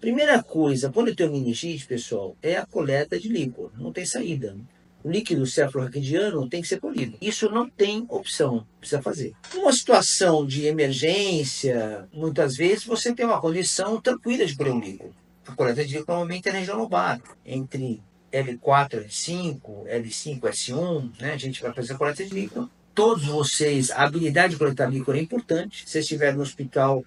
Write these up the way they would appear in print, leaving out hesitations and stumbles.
Primeira coisa, quando eu tenho meningite, pessoal, é a coleta de líquor. Não tem saída. O líquido cefalorraquidiano tem que ser colhido. Isso não tem opção, precisa fazer. Numa situação de emergência, muitas vezes você tem uma condição tranquila de colher um líquido. A coleta de líquido normalmente é na região lobar, entre L4, L5, L5, S1, né? A gente vai fazer a coleta de líquido. Todos vocês, a habilidade de coletar líquido é importante. Se vocês estiverem no hospital,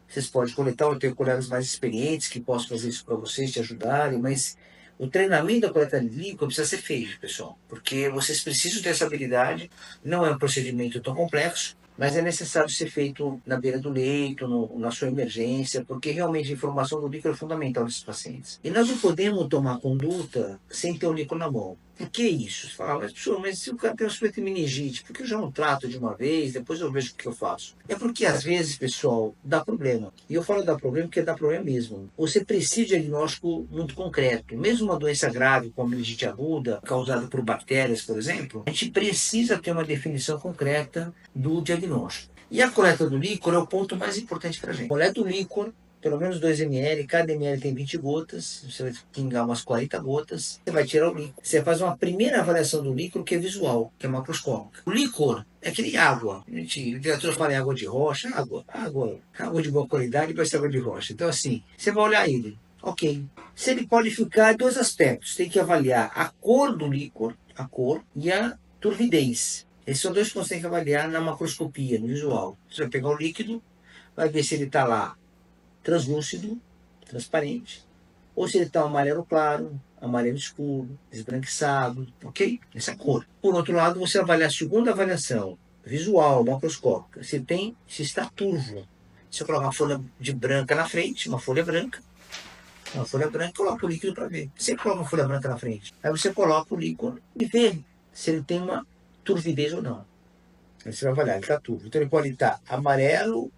vocês podem coletar, eu tenho colegas mais experientes que possam fazer isso para vocês, te ajudarem, mas o treinamento da coleta de líquido precisa ser feito, pessoal, porque vocês precisam ter essa habilidade. Não é um procedimento tão complexo, mas é necessário ser feito na beira do leito, na sua emergência, porque realmente a informação do líquido é fundamental nesses pacientes. E nós não podemos tomar conduta sem ter o líquido na mão. Por que isso? Você fala, mas se o cara tem uma suspeita de meningite, por que eu já não trato de uma vez, depois eu vejo o que eu faço? É porque às vezes, pessoal, dá problema. E eu falo dá problema porque dá problema mesmo. Você precisa de diagnóstico muito concreto. Mesmo uma doença grave, como a meningite aguda, causada por bactérias, por exemplo, a gente precisa ter uma definição concreta do diagnóstico. E a coleta do líquor é o ponto mais importante para a gente. Coleta do líquor, pelo menos 2 ml, cada ml tem 20 gotas, você vai pingar umas 40 gotas, você vai tirar o líquor. Você faz uma primeira avaliação do líquor que é visual, que é macroscópica. O líquor é aquele água, a literatura fala em água de rocha, água de boa qualidade vai ser água de rocha. Então assim, você vai olhar ele, ok. Se ele pode ficar em 2 aspectos, tem que avaliar a cor do líquor, a cor e a turbidez. Esses são 2 pontos que tem que avaliar na macroscopia, no visual. Você vai pegar o líquido, vai ver se ele está lá translúcido, transparente, ou se ele está amarelo claro, amarelo escuro, esbranquiçado, ok? Essa cor. Por outro lado, você avalia a segunda avaliação, visual, macroscópica, se está turvo. Você coloca uma folha de branca na frente, uma folha branca, coloca o líquido para ver. Você coloca uma folha branca na frente. Aí você coloca o líquido e vê se ele tem uma turvidez ou não. Aí você vai avaliar, ele está turvo. Então ele pode estar amarelo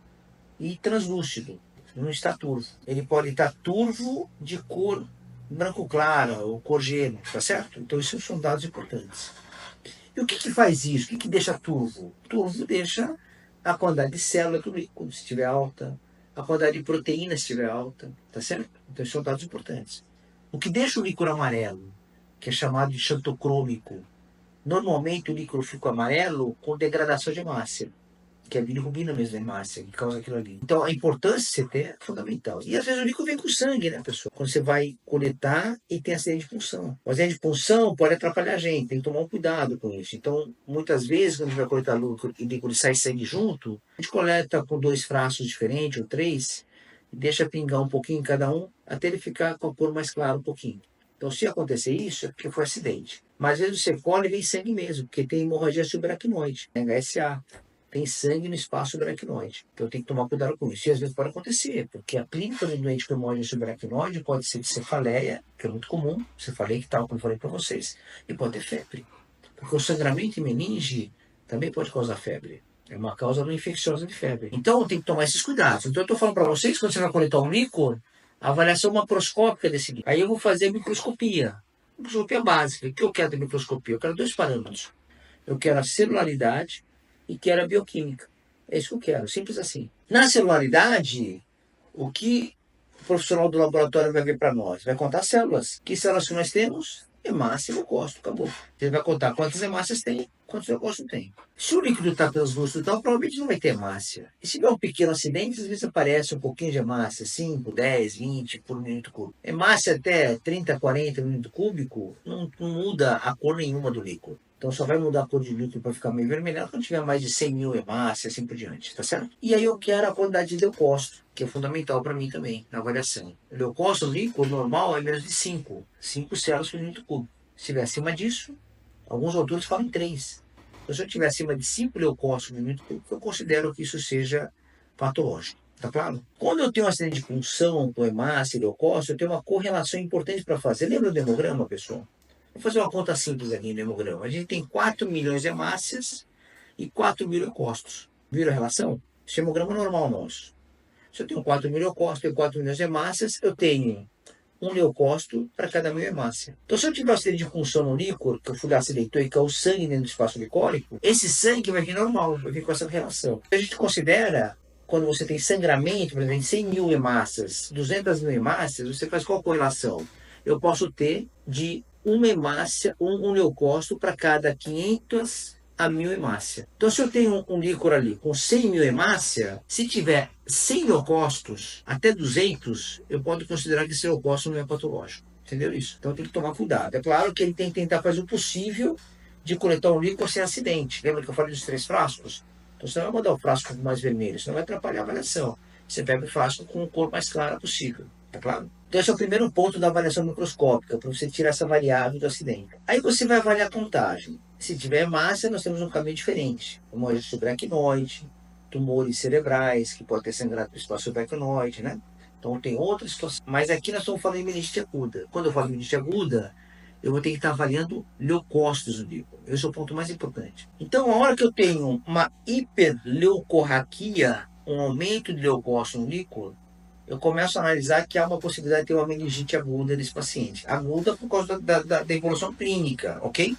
e translúcido. Não está turvo. Ele pode estar turvo de cor branco clara ou cor gêmeo, tá certo? Então esses são dados importantes. E o que faz isso? O que deixa turvo? Turvo deixa a quantidade de célula do líquido, se estiver alta, a quantidade de proteína, se estiver alta, tá certo? Então esses são dados importantes. O que deixa o líquido amarelo, que é chamado de xantocrômico, normalmente o líquido fica amarelo com degradação de hemácia, que é a bilirrubina mesmo da hemácia, que causa aquilo ali. Então, a importância de você ter é fundamental. E às vezes o líquido vem com sangue, né, pessoal? Quando você vai coletar e tem acidente de punção. O acidente de punção pode atrapalhar a gente, tem que tomar um cuidado com isso. Então, muitas vezes, quando a gente vai coletar líquido e sai sangue junto, a gente coleta com 2 frascos diferentes, ou 3, e deixa pingar um pouquinho em cada um, até ele ficar com a cor mais clara um pouquinho. Então, se acontecer isso, é porque foi acidente. Mas às vezes você colhe e vem sangue mesmo, porque tem hemorragia subaracnoide, HSA. Tem sangue no espaço subaracnoide. Então tem que tomar cuidado com isso. E às vezes pode acontecer, porque a clínica do doente com hemorragia subaracnoide pode ser de cefaleia, que é muito comum, cefaleia que tal, como eu falei para vocês, e pode ter febre. Porque o sangramento em meninge também pode causar febre. É uma causa não infecciosa de febre. Então tem que tomar esses cuidados. Então eu estou falando para vocês, quando você vai coletar um líquor, a avaliação macroscópica desse líquor. Aí eu vou fazer a microscopia. Microscopia básica. O que eu quero da microscopia? Eu quero 2 parâmetros. Eu quero a celularidade e quero a bioquímica. É isso que eu quero, simples assim. Na celularidade, o que o profissional do laboratório vai ver para nós? Vai contar células. Que células que nós temos? Hemácia e leucócito, acabou. Ele vai contar quantas hemácias tem, quantos leucócitos tem. Se o líquido está translúcido e tal, provavelmente não vai ter hemácia. E se tiver um pequeno acidente, às vezes aparece um pouquinho de hemácia, 5, 10, 20 por minuto cúbico. Hemácia até 30, 40 minuto cúbico, não muda a cor nenhuma do líquido. Então só vai mudar a cor de líquido para ficar meio vermelhado quando tiver mais de 100 mil hemácias, assim por diante, tá certo? E aí eu quero a quantidade de leucócito, que é fundamental para mim também, na avaliação. O leucócito líquido normal é menos de 5 células por minuto cúbico. Se estiver acima disso, alguns autores falam em 3. Então, se eu estiver acima de 5 leucócitos por minuto cúbico, eu considero que isso seja patológico. Tá claro? Quando eu tenho um acidente de punção com hemácia e leucócito, eu tenho uma correlação importante para fazer. Lembra do hemograma, pessoal? Vou fazer uma conta simples aqui no hemograma. A gente tem 4 milhões de hemácias e 4 mil leucócitos. Viram a relação? Esse é o hemograma normal nosso. Se eu tenho 4 mil leucócitos e 4 milhões de hemácias, eu tenho um leucócito para cada mil hemácia. Então, se eu tiver um acidente de punção no líquor, que o fluido acidentou e caiu sangue dentro do espaço licórico, esse sangue vai vir normal, vai vir com essa relação. A gente considera quando você tem sangramento, por exemplo, 100 mil hemácias, 200 mil hemácias, você faz qual correlação? Eu posso ter de uma hemácia, um leucócito para cada 500 a 1000 hemácia. Então, se eu tenho um líquor ali com 100 mil hemácia, se tiver 100 leucócitos, até 200, eu posso considerar que esse leucócito não é patológico. Entendeu isso? Então tem que tomar cuidado. É claro que ele tem que tentar fazer o possível de coletar um líquor sem acidente. Lembra que eu falei dos 3 frascos? Então você não vai mandar o frasco mais vermelho, senão vai atrapalhar a avaliação. Você pega o frasco com a cor mais clara possível, tá claro? Então esse é o primeiro ponto da avaliação microscópica, para você tirar essa variável do acidente. Aí você vai avaliar a contagem. Se tiver hemácia, nós temos um caminho diferente, como a subaracnoide, tumores cerebrais, que pode ter sangrado pelo espaço subaracnoide, né? Então tem outra situação. Mas aqui nós estamos falando de meningite aguda. Quando eu falo de meningite aguda, eu vou ter que estar avaliando leucócitos do líquor. Esse é o ponto mais importante. Então, a hora que eu tenho uma hiperleucorraquia, um aumento de leucócitos no líquor, eu começo a analisar que há uma possibilidade de ter uma meningite aguda desse paciente. Aguda por causa da evolução clínica, ok?